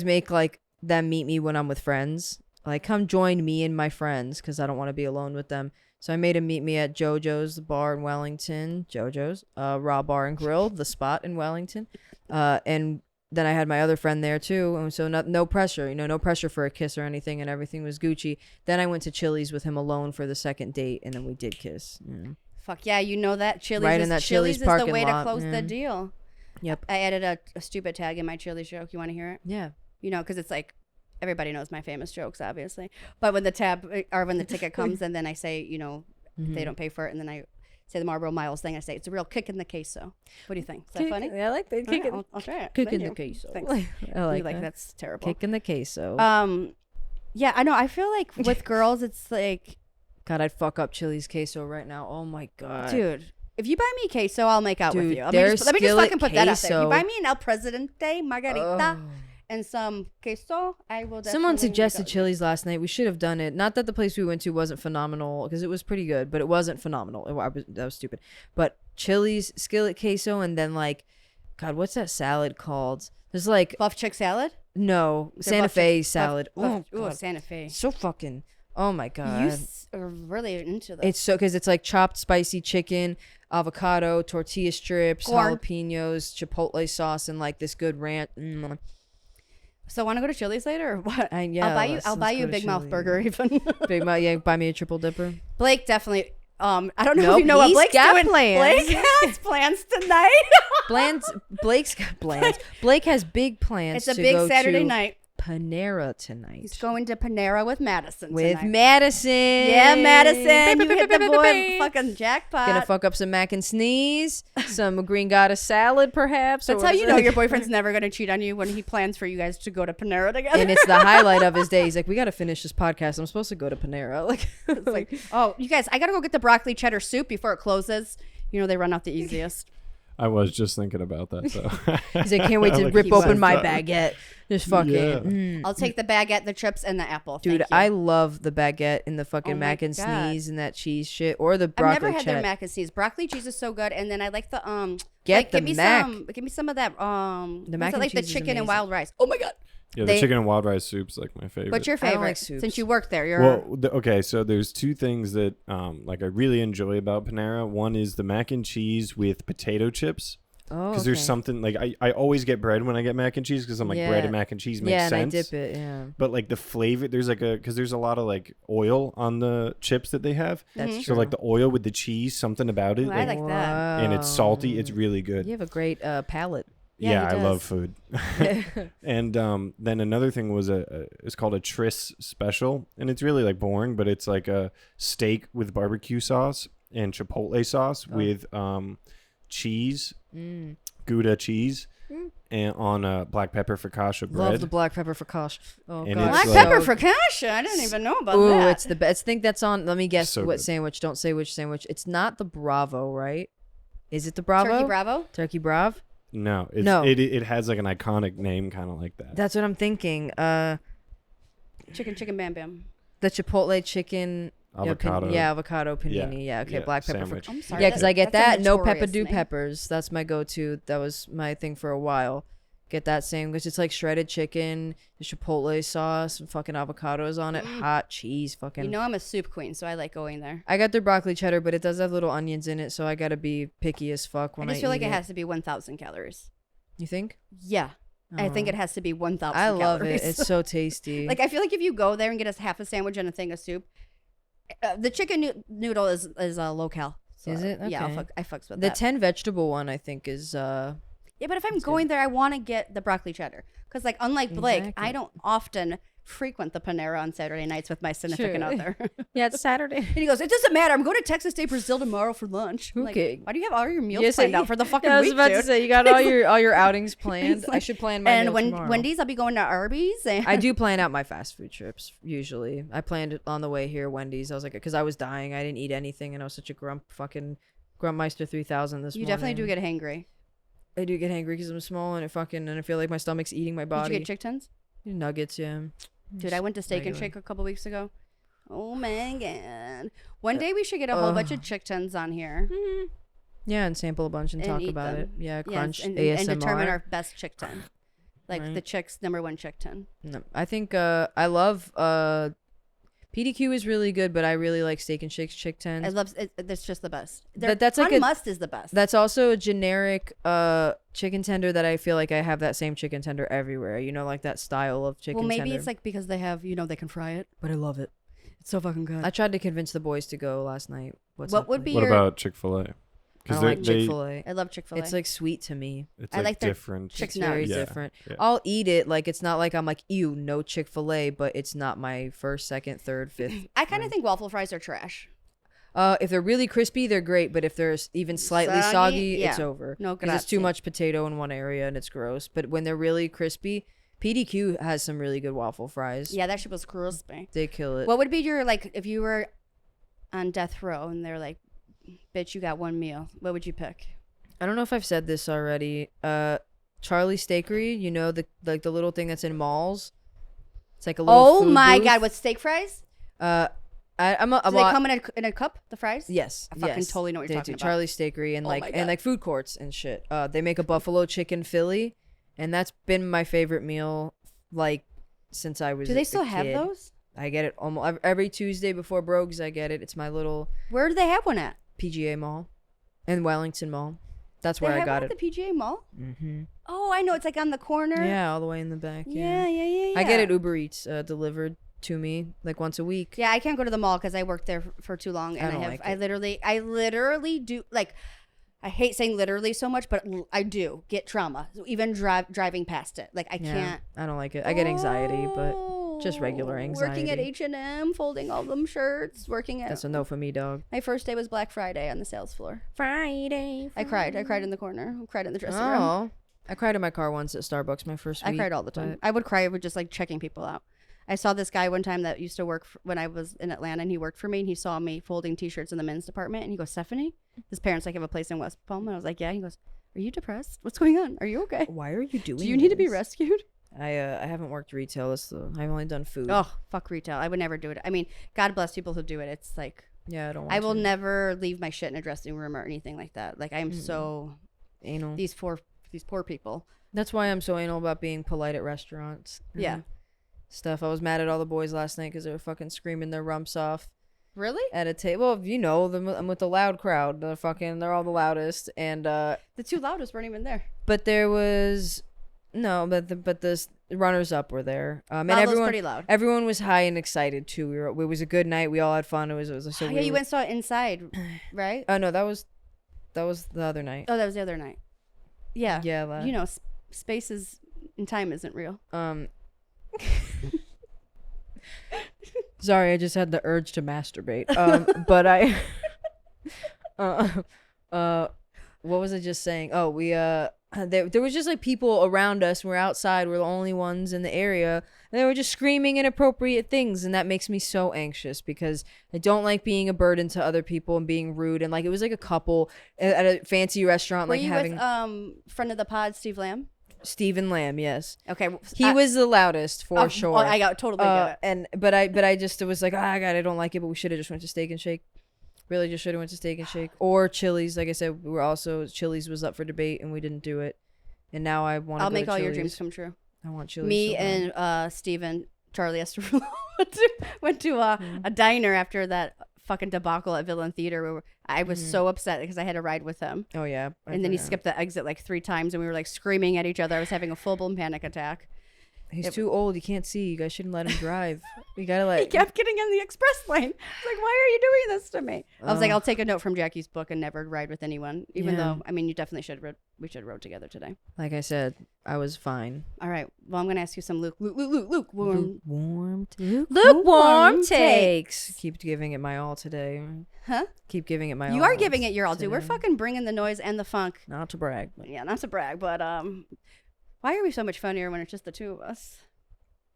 make like them meet me when I'm with friends. Like, come join me and my friends because I don't want to be alone with them. So I made him meet me at JoJo's, the bar in Wellington. JoJo's, Raw Bar and Grill, the spot in Wellington, and then I had my other friend there too, and so no pressure, no pressure for a kiss or anything, and everything was Gucci. Then I went to Chili's with him alone for the second date, and then we did kiss. Yeah. Fuck yeah, you know that Chili's Right in is, that Chili's Chili's is the parking way lot, to close the man. deal. Yep. I added a stupid tag in my Chili's joke. You want to hear it? Yeah. Because it's like everybody knows my famous jokes, obviously. But when the tab or when the ticket comes, and then I say, they don't pay for it, and then I say the Marlboro Miles thing. I say it's a real kick in the queso. What do you think? Is that funny? I like that. Okay, I'll try it. Kick Thank in the you. queso. Thanks. I like, Like that. that's terrible. Kick in the queso. Yeah, I know. I feel like with girls, it's like, God, I'd fuck up Chili's queso right now. Oh my god, dude, if you buy me queso, I'll make out with Dude, you. Let their me just fucking put that out there. If you queso- buy me an El Presidente margarita Oh. and some queso, I will definitely Someone make out suggested with you. Chili's last night. We should have done it. Not that the place we went to wasn't phenomenal, because it was pretty good, but it wasn't phenomenal. That was stupid. But Chili's skillet queso, and then like, God, what's that salad called? There's like Buff chick salad. no They're Santa buff Fe chick- salad. Buff, Oh, ooh, God. Santa Fe. So fucking. Oh my god. You are really into this. It's so because it's like chopped spicy chicken, avocado, tortilla strips, Corn. jalapenos, chipotle sauce, and like this good ranch. So want to go to Chili's later or what? Yeah, I'll buy you a go to Big Mouth Chili's. burger even. Big Mouth, yeah, buy me a triple dipper. Blake definitely. I don't know Nope, if you know what he's Blake's got doing. plans. Blake has plans tonight. Blake's got plans. Blake has big plans. It's a to big go Saturday to night. Panera tonight. He's going to Panera with Madison with tonight. Madison. Yeah, Madison. You hit the boy Gonna fucking jackpot. Gonna fuck up some mac and sneeze, some green goddess salad, perhaps. That's or how what you is know it? your boyfriend's never going to cheat on you when he plans for you guys to go to Panera together. And it's the highlight of his day. He's like, we got to finish this podcast. I'm supposed to go to Panera. Like, It's like, oh, you guys, I got to go get the broccoli cheddar soup before it closes. You know, they run out the easiest. I was just thinking about that. So he's like, can't wait to Like, rip he open was. my baguette. Just fucking. Yeah. I'll take the baguette, the chips, and the apple. Dude, Thank you. I love the baguette and the fucking Oh my mac and God. sneeze and that cheese shit, or the I've broccoli never had their chet. mac and cheese. Broccoli cheese is so good, and then I like the Get like, the give me mac. give me some of that The mac and like the cheese is chicken and amazing. wild rice. Oh my god! yeah, the They- chicken and wild rice soup's like my favorite. What's your I don't favorite? like soups. Since you work there, you're Well, okay, so there's two things that like I really enjoy about Panera. One is the mac and cheese with potato chips. Oh, Because there's okay. something like I always get bread when I get mac and cheese because I'm like bread Yeah. and mac and cheese makes Yeah, sense. and I dip it. Yeah, But like the flavor, there's like because there's a lot of like oil on the chips that they have. that's Mhm. true. So like the oil with the cheese, something about it, Ooh, I like that. and it's salty. It's Wow. really good. You have a great palate. Yeah, Yeah, he I love does. food. And then another thing was it's called a Tris special, and it's really like boring, but it's like a steak with barbecue sauce and chipotle sauce with cheese, Mm. Gouda cheese, and on black pepper focaccia bread. Love the black pepper focaccia. Oh And god, it's Black like- pepper focaccia. I didn't even know about Ooh, that. it's the best. I think that's on. Let me guess So what good. sandwich. Don't say which sandwich. It's not the Bravo, right? Is it the Bravo? Turkey Bravo. Turkey Brav. No, it's, No. it has like an iconic name, kind of like that. That's what I'm thinking. Chicken bam bam. The Chipotle chicken. Avocado. Avocado panini. Yeah, okay, yeah, black pepper. sandwich. I'm sorry. Yeah, because I get that's a that. No pepper notorious do name. peppers. That's my go-to. That was my thing for a while. Get that sandwich. It's like shredded chicken, the chipotle sauce, and fucking avocados on it, hot cheese, fucking. You know I'm a soup queen, so I like going there. I got their broccoli cheddar, but it does have little onions in it, so I gotta be picky as fuck I when just feel like eat it has to be 1,000 calories. You think? Yeah, I think Oh. it has to be 1,000. I love calories. it. It's so tasty. Like I feel like if you go there and get us half a sandwich and a thing of soup, the chicken noodle is low cal. So, Is it? Yeah, Okay. I fucks with the that. 10 vegetable one, I think, is Yeah, but if I'm going there, I want to get the broccoli cheddar because, like, unlike Blake, Exactly. I don't often frequent the Panera on Saturday nights with my significant True. other. yeah, it's Saturday. And he goes, "It doesn't matter. I'm going to Texas Day Brazil tomorrow for lunch." I'm like, Okay. why do you have all your meals Yes, planned out for the fucking I was week, about dude? to say you got all your outings planned. He's I like- should plan my and meal tomorrow. Wendy's, I'll be going to Arby's. And I do plan out my fast food trips usually. I planned it on the way here. Wendy's. I was like, because I was dying. I didn't eat anything, and I was such a Grumpmeister 3000 this You morning. definitely do get hangry. I do get hangry because I'm small and I feel like my stomach's eating my Did body. you get Chick Tins? Nuggets, yeah. Dude, I went to Steak and regular. Shake a couple weeks ago. Oh my god! One day we should get a whole bunch of Chick Tins on here Yeah, and sample a bunch and, and talk eat about them. it. Yeah, Yes, crunch and ASMR. determine our best Chick Tin, like Right. the Chick's #1 Chick Tin. No, I think I love PDQ is really good, but I really like Steak and Shake's Chick Tens. I love it. That's just the best. That's like a- must is the best. That's also a generic chicken tender that I feel like I have that same chicken tender everywhere. You know, like that style of chicken well, maybe tender. it's like because they have, they can fry it. but I love it. It's so fucking good. I tried to convince the boys to go last night. What that would place? be What your- about Chick-fil-A? I don't like Chick-fil-A. I love Chick-fil-A. It's like sweet to me. It's I like, like their different. Chick It's very nugs. Yeah, different. yeah. I'll eat it. Like it's not like I'm like, ew, no Chick-fil-A, but it's not my first, second, third, fifth. I kind of think waffle fries are trash. If they're really crispy, they're great. But if they're even slightly Soggy? soggy, it's Yeah. over. No, Because it's too grazie. much potato in one area and it's gross. But when they're really crispy, PDQ has some really good waffle fries. Yeah, that shit was crispy. They kill it. What would be your, like, if you were on death row and they're like, bitch, you got one meal, what would you pick? I don't know if I've said this already. Charlie Steakery, you know, the little thing that's in malls. It's like a little Oh food my booth. God, with steak fries? I'm a Do they lot. come in a cup, the fries? Yes, I fucking yes, totally know what they you're talking do. about. Charlie Steakery and Oh my God. like food courts and shit. They make a buffalo chicken Philly, and that's been my favorite meal like since I was. Do they a still have kid. those? I get it almost every Tuesday before Brogues. I get it. It's my little Where do they have one at? PGA Mall and Wellington Mall. That's where They I have got one it. at the PGA Mall? Mm-hmm. Oh, I know. It's like on the corner. Yeah, all the way in the back. Yeah. I get it Uber Eats delivered to me like once a week. Yeah, I can't go to the mall because I worked there for too long, and I don't like I literally do, like, I hate saying literally so much, but I do get trauma. So even driving past it, like I Yeah, can't. I don't like it. I get anxiety, but just regular Oh, Working at anxiety. H&M, folding all them shirts, working at. that's a no for me, dog. My first day was Black Friday on the sales floor. Friday. I cried in the corner. I cried in the dressing room. Oh, I cried in my car once at Starbucks my first week. I cried all the time. but- I would cry with just like checking people out. I saw this guy one time that used to work when I was in Atlanta, and he worked for me, and he saw me folding T-shirts in the men's department, and he goes, "Stephanie, his parents like have a place in West Palm," and I was like, "Yeah." He goes, "Are you depressed? What's going on? Are you okay? Why are you doing? Do you need to be this? rescued?" I haven't worked retail. I've only done food. Oh, fuck retail. I would never do it. I mean, God bless people who do it. It's like yeah, I don't. Want I will to. never leave my shit in a dressing room or anything like that. Like I am so Anal. these poor people. That's why I'm so anal about being polite at restaurants. Yeah. and Stuff. I was mad at all the boys last night because they were fucking screaming their rumps off Really? at a table. You know, I'm with the loud crowd. They're all the loudest. And The two loudest weren't even there. but there was no, but the runners up were there. And Valdo's everyone pretty loud. everyone was high and excited too. It was a good night. We all had fun. It was so. Oh, yeah, you went and saw it inside, right? Oh no, that was the other night. Oh, that was the other night. Yeah. Yeah. You know, space is and time isn't real. Sorry, I just had the urge to masturbate. But I what was I just saying? Oh, we there was just like people around us. We're outside. We're the only ones in the area. And they were just screaming inappropriate things, and that makes me so anxious because I don't like being a burden to other people and being rude. And like it was like a couple at a fancy restaurant, Were like you having with friend of the pod, Steve Lamb? Stephen Lamb. Yes, Okay. he was the loudest for sure. Oh, I got totally get it. But I just it was like, God, I don't like it, but we should have just went to Steak and Shake. Really just should have went to Steak and Shake or Chili's. Like I said, we were also Chili's was up for debate and we didn't do it. And now I want to I'll go make to all your Chili's. dreams come true. I want Chili's. Me so bad. and Steven, Charlie Esterulo went to a diner after that fucking debacle at Villain Theater. Where I was so upset because I had to ride with him. Oh yeah. And then he skipped the exit like 3 times, and we were like screaming at each other. I was having a full-blown panic attack. He's too old. You can't see. You guys shouldn't let him drive. You gotta He let. kept getting in the express lane. I was like, why are you doing this to me? I was like, I'll take a note from Jackie's book and never ride with anyone. Even Yeah. though, I mean, you definitely should ride. We should rode together today. Like I said, I was fine. All right. Well, I'm going to ask you some lukewarm. Lukewarm takes. Keep giving it my all today. Huh? Keep giving it my all. You are giving it your all, dude. We're today. fucking bringing the noise and the funk. Not to brag, but Yeah, not to brag, but why are we so much funnier when it's just the two of us?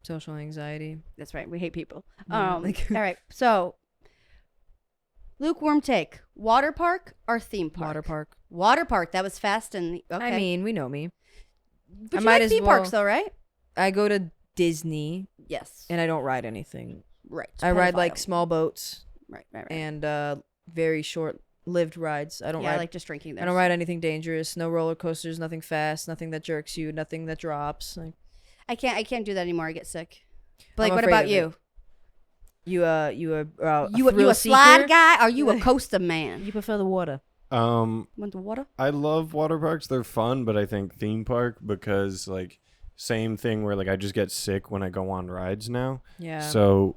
social anxiety. That's right. We hate people. Yeah, All right. So, lukewarm take: water park or theme park? Water park. Water park. That was fast and okay. I mean, we know me. but I you might like as theme well- parks though, right? I go to Disney Yes. and I don't ride anything. Right. I ride like Pedophile. small boats Right. and very short-lived rides. I don't Yeah, I ride. like just drinking there. I don't ride anything dangerous. No roller coasters. Nothing fast. Nothing that jerks you. Nothing that drops. Like, I can't do that anymore. I get sick. But like, I'm what afraid about of you? it. You You thrill a slide seeker? guy or you a coaster man? You prefer the water? Want the water? I love water parks. They're fun, but I think theme park because like same thing where like I just get sick when I go on rides now. Yeah. So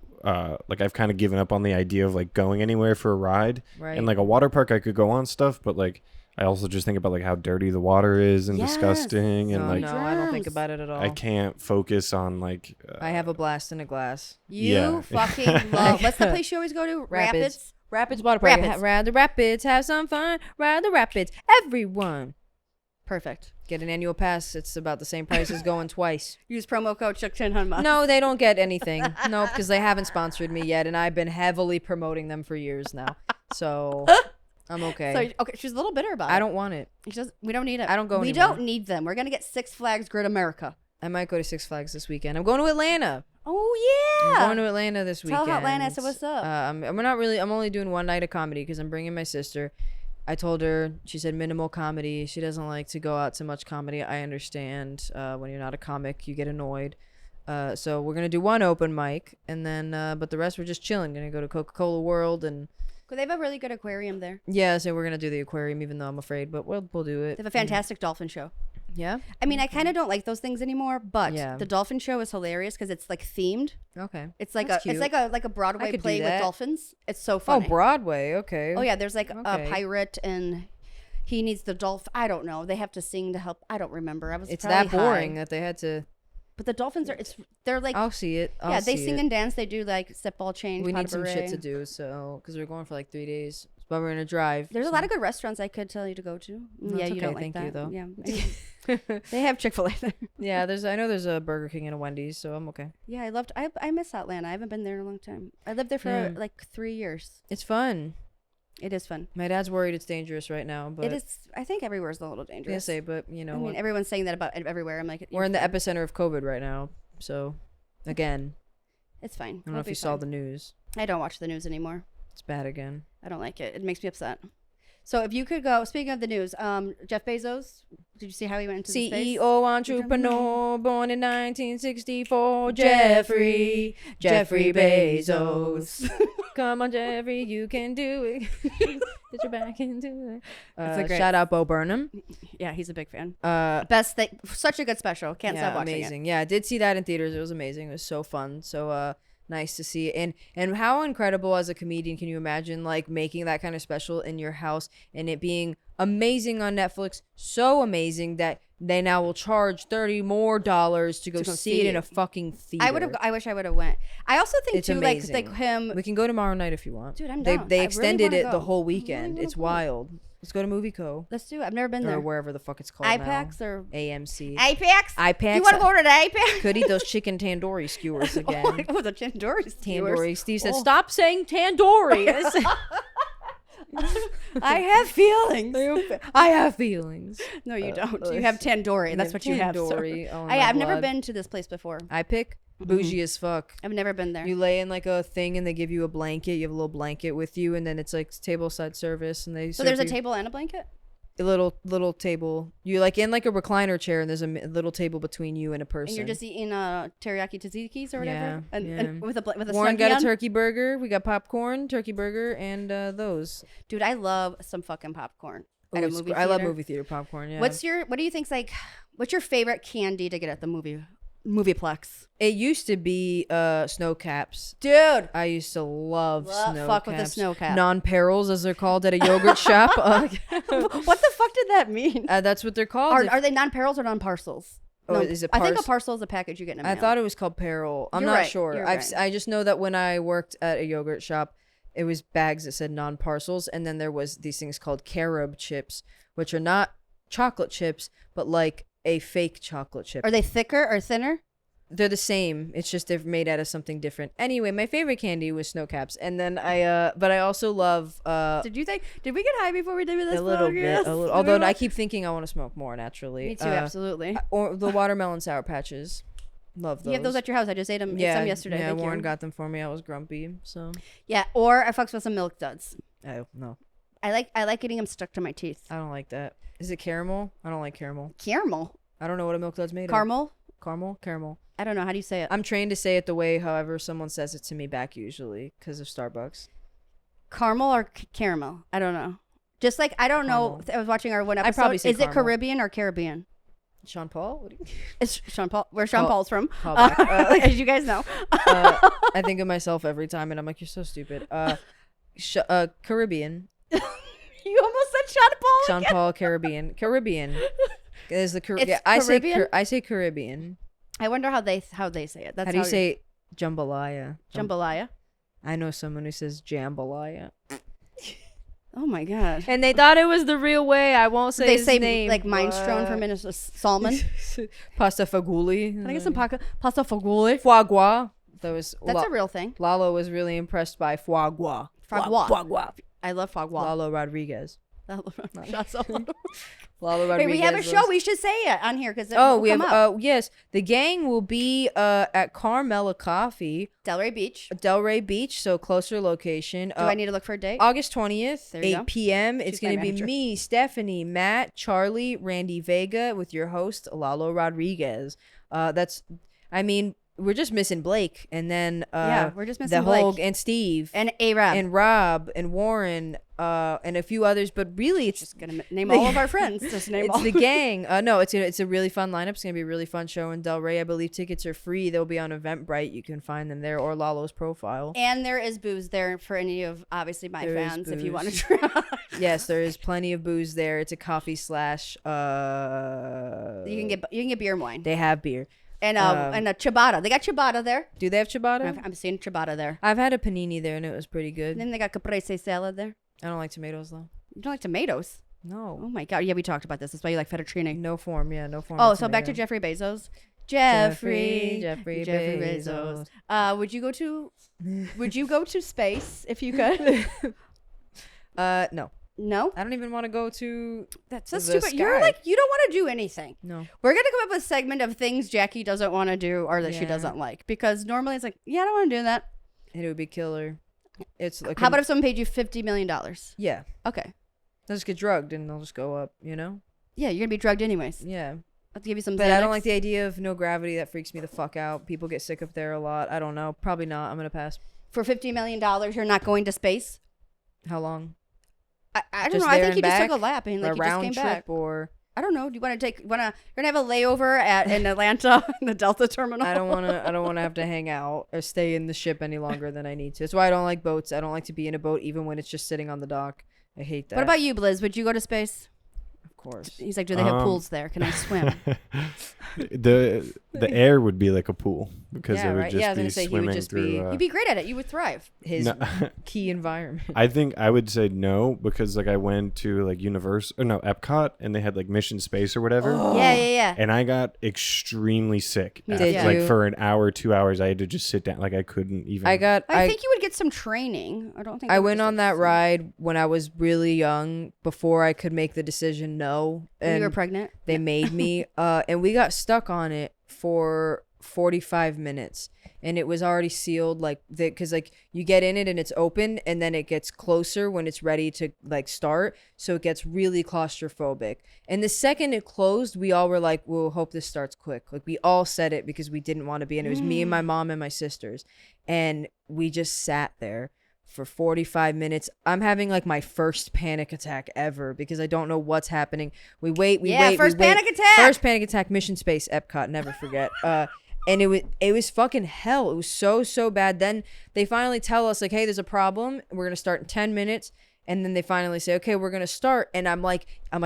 like I've kind of given up on the idea of like going anywhere for a ride. Right. And like a water park I could go on stuff, but like I also just think about like how dirty the water is and Yes. disgusting and Oh, like no, I don't think Germs. about it at all. I can't focus on like I have a blast in a glass. You Yeah. fucking love. What's the place you always go to? Rapids. Rapids water park. Rapids. Ride the rapids, have some fun. Ride the rapids, everyone. Perfect. Get an annual pass. It's about the same price as going twice. Use promo code Chuck10 No, they don't get anything. No, because they haven't sponsored me yet, and I've been heavily promoting them for years now. So I'm okay. So okay, she's a little bitter about it. I don't want it. We don't need it. I don't go We anymore. don't need them. We're gonna get Six Flags Grid America. I might go to Six Flags this weekend. I'm going to Atlanta. Oh I'm yeah. going to Atlanta this Tell weekend. Atlanta I said what's up. I'm not really. I'm only doing one night of comedy because I'm bringing my sister. I told her. She said minimal comedy. She doesn't like to go out to much comedy. I understand. When you're not a comic, you get annoyed. So we're gonna do one open mic, and then but the rest we're just chilling. Gonna go to Coca-Cola World, and They have a really good aquarium there. yeah, so we're gonna do the aquarium, even though I'm afraid, but we'll do it. They have a fantastic dolphin show. Yeah. I mean, I kind of don't like those things anymore, but Yeah. the dolphin show is hilarious because it's like themed. Okay. It's like That's it's cute. like a Broadway could do play with that. dolphins. It's so Oh, funny. Broadway. Okay. Oh yeah, there's like Okay. a pirate and he needs the dolphin. I don't know. They have to sing to help. I don't remember. I was. It's probably that boring high. that they had to. But the dolphins are. They're like. I'll see it. yeah, they see sing it. and dance. They do like step ball change. We pas need de some shit bourrée. to do, so because we're going for like 3 days, but we're gonna drive. There's a so- lot of good restaurants I could tell you to go to. No, Yeah, it's you don't okay, like thank you, that. though. Yeah, they have Chick-fil-A there. Yeah, I know there's a Burger King and a Wendy's, so I'm okay. Yeah, I miss Atlanta. I haven't been there in a long time. I lived there for Yeah. like 3 years. It's fun. It is fun. My dad's worried it's dangerous right now, but It is. I think everywhere's a little I dangerous. say, but you know, I mean, what? everyone's saying that about everywhere. I'm like, We're in the epicenter of COVID right now, so again, It's fine. I don't know if you saw the news. I don't watch the news anymore. It's bad again. I don't like it. It makes me upset. So if you could go, speaking of the news, Jeff Bezos, did you see how he went into the space? CEO entrepreneur, born in 1964, Jeffrey Bezos. Come on, Jeffrey, you can do it. Get your back into it. It's a great- Shout out Bo Burnham. Yeah, he's a big fan. Uh, Best thing, such a good special. Can't stop watching amazing. Yeah, I did see that in theaters. It was amazing. It was so fun. So nice to see it. And how incredible as a comedian can you imagine like making that kind of special in your house and it being amazing on Netflix, so amazing that they now will charge $30 more to go see it in a fucking theater. I wish I would have went. I also think It's too, amazing. like him. We can go tomorrow night if you want. Dude, I'm They down. I they really extended wanna it go. the whole I really weekend. wanna It's go. wild. Let's go to MovieCo Let's do it. I've never been or there. wherever the fuck it's called IPAX now. or AMC. IPAX. IPAX. You want to go to the IPAX? Could eat those chicken tandoori skewers again. Oh, the tandoori. Tandoori. Steve said, Oh. "Stop saying tandoori." I have feelings. I have feelings. No, you don't. You have tandoori. That's what you have. sir. Tandoori. Oh, I've my never blood. been to this place before. I pick bougie as fuck. I've never been there. You lay in like a thing and they give you a blanket. You have a little blanket with you, and then it's like table side service, and they So serve there's a you table and a blanket? a little table. You like in like a recliner chair, and there's a little table between you and a person. And you're just eating teriyaki tzatziki's or whatever? Yeah, And with a Warren Snuggie got a on? turkey burger. We got popcorn, turkey burger, and those. Dude, I love some fucking popcorn at Oh, a it's movie I love theater. movie theater popcorn. Yeah. What do you think's like, what's your favorite candy to get at the movieplex? It used to be snow caps. Dude. I used to love snow fuck caps. with the snow cap. Non-perils, as they're called at a yogurt shop. What the fuck did that mean? That's what they're called. Are they non-perils or non-parcels? Oh, is it I think a pars- parcel is a package you get in a I mail. thought it was called peril. I'm You're not right, sure. you're I right. just know that when I worked at a yogurt shop, it was bags that said non-parcels, and then there was these things called carob chips, which are not chocolate chips, but like a fake chocolate chip. Are they thicker or thinner? They're the same. It's just they're made out of something different. Anyway, my favorite candy was snow caps, and then but I also love Did we get high before we did this? a little podcast? bit. A little, Did we although I watch- keep thinking I want to smoke more naturally. Me too, absolutely. Or the watermelon sour patches. Love those. You have those at your house. I just ate them. yeah, some yesterday. Yeah, Thank you. Warren got them for me. I was grumpy, so Yeah, or I fucks with some Milk Duds. oh no, I like getting them stuck to my teeth. I don't like that. Is it caramel? I don't like caramel. Caramel, I don't know what a milk dud's made caramel. of. Caramel. I don't know. How do you say it? I'm trained to say it the way however someone says it to me back usually because of Starbucks. Caramel or caramel? I don't know. Just like I don't know. Caramel. I was watching our one I'd episode. probably say Is it caramel. Caribbean or Caribbean? Sean Paul? What do you It's Sean Paul. Where Sean Call- Paul's from? call back. As you guys know. I think of myself every time and I'm like, you're so stupid. Caribbean. You almost said Sean Paul. Sean again. Paul, Caribbean. Is the It's yeah, Caribbean? I say Caribbean. I wonder how they say it. That's How do you say jambalaya? jambalaya? I know someone who says jambalaya. Oh my god. And they thought it was the real way. I won't say They his say name. like minestrone for Minnesota salmon. Pasta fagioli. Can I get some pasta fagioli? Foie gras. That was That's a real thing. Lalo was really impressed by foie gras. Foie gras. Foie gras. I love foie gras. Lalo Rodriguez. Shots out. Lalo Rodriguez. Hey, we have a show. We should say it on here because We have. Yes, the gang will be at Carmela Coffee, Delray Beach. Delray Beach, so closer location. Do I need to look for a date? August 20th, There you 8 go. p.m. It's She's my going to be manager. me, Stephanie, Matt, Charlie, Randy Vega with your host, Lalo Rodriguez. We're just missing Blake. And then We're just missing the whole, Blake. and Steve. And A-Rab. And Rob and Warren and a few others. But really, it's Just going to name all of our friends. Just name it's all. the gang. No, it's a really fun lineup. It's gonna be a really fun show in Delray. I believe tickets are free. They'll be on Eventbrite. You can find them there or Lalo's profile. And there is booze there for any of, obviously, my There is fans if you booze. want to try. Yes, there is plenty of booze there. It's a coffee slash. You can get beer and wine. They have beer. And a ciabatta. They got ciabatta there. Do they have ciabatta? I'm seeing ciabatta there. I've had a panini there and it was pretty And good. then they got caprese salad there. I don't like tomatoes though. You don't like tomatoes? No. Oh my god. Yeah, we talked about this. That's why you like fettuccine. No form. Yeah, no form. Oh, of so back to tomato. Jeffrey Bezos. Jeffrey Jeffrey Bezos. Bezos. Would you go to space if you could? No. No? I don't even want to go to. That's so The stupid. You're sky. like, you don't want to do anything. No. We're going to come up with a segment of things Jackie doesn't want to do or that she Yeah. doesn't like. Because normally it's like, yeah, I don't want to do that. It would be killer. It's like. How about if someone paid you $50 million? Yeah. Okay. They'll just get drugged and they'll just go up. You know. Yeah, you're going to be drugged anyways. Yeah. I'll have to give you some But I don't Xanax. like the idea of no gravity. That freaks me the fuck out. People get sick up there a lot. I don't know. Probably not. I'm gonna pass. For $50 million, you're not going to space? How long? I don't Just know. I there think and he just took back? a lap and like a he just round came trip back. or? I don't know. Do you want to you're gonna have a layover in Atlanta in the Delta terminal? I don't want to. I don't want to have to hang out or stay in the ship any longer than I need to. That's why I don't like boats. I don't like to be in a boat even when it's just sitting on the dock. I hate that. What about you, Blizz? Would you go to space? Of course. He's like, do they have pools there? Can I swim? the air would be like a pool because Yeah, it would right. just Yeah, I was be gonna say he would swimming just through. be- You'd be great at it. You would thrive. His No. key environment. I think I would say no because like I went to like Epcot and they had like Mission Space or whatever. Yeah. And I got extremely sick. Me after- Did like you? for an hour, 2 hours, I had to just sit down. Like I couldn't even. I think you would get some training. I don't think I it would went just on that ride when I was really young before I could make the decision no. When And you were pregnant. they made me and we got stuck on it for 45 minutes and it was already sealed like because like you get in it and it's open and then it gets closer when it's ready to like start, so it gets really claustrophobic. And the second it closed, we all were like, we'll hope this starts quick. Like we all said it because we didn't want to be in it. It was me and my mom and my sisters, and we just sat there for 45 minutes. I'm having like my first panic attack ever because I don't know what's happening. We wait. First panic attack. First panic attack. Mission Space, Epcot. Never forget. And it was fucking hell. It was so bad. Then they finally tell us like, hey, there's a problem. We're gonna start in 10 minutes. And then they finally say, okay, we're gonna start. And I'm like, I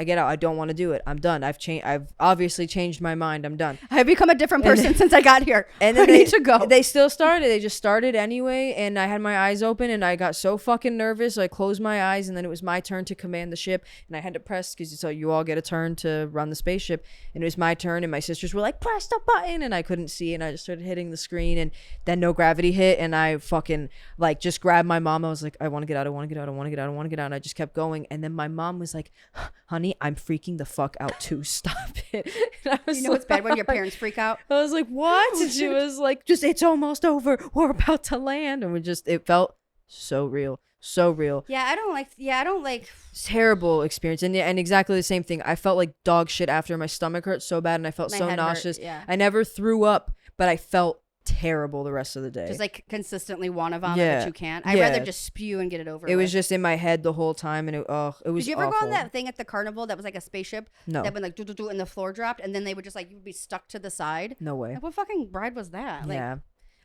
get out. I don't want to do it. I'm done. I've obviously changed my mind. I'm done. I've become a different person since I got here. And then I need to go. They still started. They just started anyway. And I had my eyes open and I got so fucking nervous. So I closed my eyes and then it was my turn to command the ship. And I had to press because so you all get a turn to run the spaceship. And it was my turn. And my sisters were like, press the button. And I couldn't see. And I just started hitting the screen. And then no gravity hit. And I fucking like just grabbed my mom. I was like, I want to get out. I want to get out. I want to get out. I want to get out. And I just kept going. And then my mom was like, honey, I'm freaking the fuck out too. Stop it. And I was You know it's bad when your like- parents freak out. I was like, what? And she was like, just, it's almost over. We're about to land. And it felt so real. So real. Yeah, I don't like. Terrible experience. And exactly the same thing. I felt like dog shit after. My stomach hurt so bad and I felt My so head hurt, nauseous. yeah. I never threw up, but I felt terrible the rest of the day. Just like consistently want to vomit, Yeah. but you can't. I'd Yeah. rather just spew and get it over it was with. just in my head the whole time. And it was Did you ever go awful. on that thing at the carnival that was like a spaceship? No. That went like do and the floor dropped and then they would just like you would be stuck to the side. No way. Like, what fucking ride was that? Like, Yeah.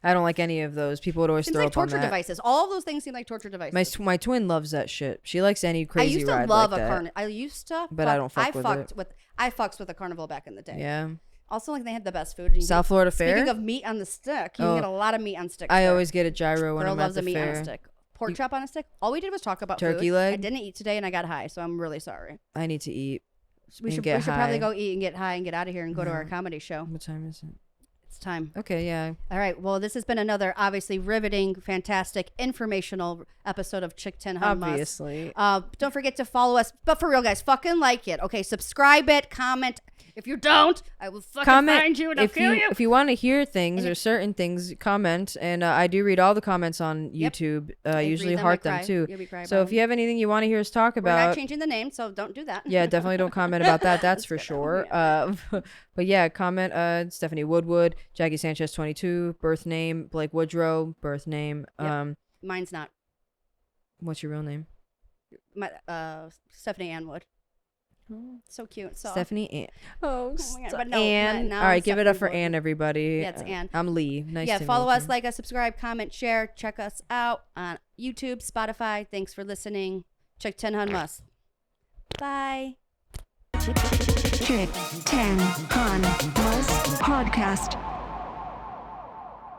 I don't like any of those. People would always seems throw like up on torture that. devices. All of those things seem like torture devices. My twin loves that shit. She likes any I crazy used to ride love like a that. carnival. I used to, But I don't fuck with it. I fucks with a carnival back in the day. Yeah. Also, like they had the best food. You can South get- Florida Fair? Speaking of meat on the stick, you Oh. can get a lot of meat on sticks. I there. always get a gyro when Girl I'm at loves the a meat fair. on a stick. pork chop on a stick. All we did was talk about Turkey food. leg? I didn't eat today, and I got high, so I'm really sorry. I need to eat. We And should get probably high. go eat and get high and get out of here and go to our No. comedy show. What time is it? It's time. Okay, yeah. All right. Well, this has been another obviously riveting, fantastic, informational episode of Chick 10 Hummus. Obviously. Don't forget to follow us. But for real, guys, fucking like it. Okay, subscribe it, comment. If you don't, I will fucking Comment find you and I'll kill you. if you want to hear things or certain things, comment. And I do read all the comments on Yep. YouTube. I Usually read them, I heart them cry. too. Yeah, we cry So about if you have anything you want to hear us talk We're not about, changing the name, so don't do that. yeah, definitely don't comment about that. That's for Let's get sure. on But yeah, comment. Stephanie Woodwood, Jackie Sanchez 22, birth name Blake Woodrow, birth name. Yep. Mine's not. What's your real name? My, Stephanie Ann Wood. So cute. So Stephanie Ann. Oh, my God, but no, Ann. not All right, give it up for Stephanie Wood. Ann, everybody. Yeah, it's Ann. I'm Lee. Nice yeah, to follow meet us, you. like us, subscribe, comment, share. Check us out on YouTube, Spotify. Thanks for listening. Check 10 Hummus. Bye. Chick 10 Hummus Podcast.